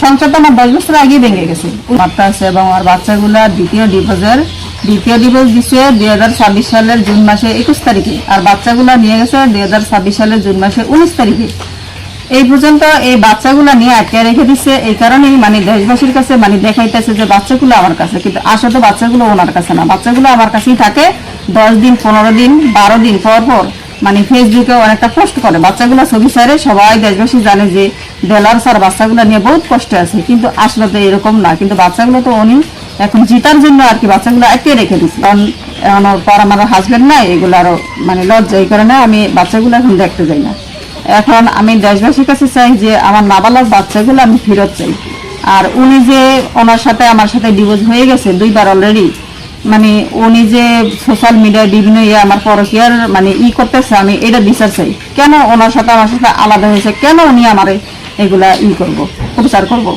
সংসার তো আমার 10 বছর আগে ভেঙে গেছে মাত্রা আছে এবং আমার বাচ্চাগুলা দ্বিতীয় ডিভোর্স দিচ্ছে 2026 সালের জুন মাসে 21 তারিখে, আর বাচ্চাগুলা নিয়ে গেছে 2026 সালের জুন মাসে 19 তারিখে। এই পর্যন্ত এই বাচ্চাগুলা নিয়ে আটকে রেখে দিচ্ছে। এই কারণেই মানে দেশবাসীর কাছে মানে দেখাইতেছে যে বাচ্চাগুলো আমার কাছে, কিন্তু আসলে বাচ্চাগুলো ওনার কাছে না, বাচ্চাগুলো আমার কাছেই থাকে। 10 দিন 15 দিন 12 দিন পর পর মানে ফেসবুকে অনেকটা পোস্ট করে বাচ্চাগুলো ছবি ছাড়ে। সবাই দেশবাসী জানে যে দেলার স্যার বাচ্চাগুলো নিয়ে বহুত কষ্টে আছে, কিন্তু আসলে তো এরকম না। কিন্তু বাচ্চাগুলো তো উনি এখন জিতার জন্য আর কি বাচ্চাগুলো আটকে রেখে দিচ্ছে। কারণ পর আমার হাজবেন্ড নাই, এগুলো আরো মানে লজ্জা, এই কারণে আমি বাচ্চাগুলো এখন দেখতে যাই না। এখন আমি দেশবাসীর কাছে চাই যে আমার নাবালক বাচ্চাগুলো আমি ফেরত চাই। আর উনি যে ওনার সাথে আমার সাথে ডিভোর্স হয়ে গেছে 2 বার অলরেডি, মানে উনি যে সোশ্যাল মিডিয়ায় বিভিন্ন আমার পরকীয়ার মানে করতেছে, আমি এটা বিচার চাই। কেন ওনার সাথে আমার সাথে আলাদা হয়েছে, কেন উনি আমার এগুলা করবো, প্রচার করবো।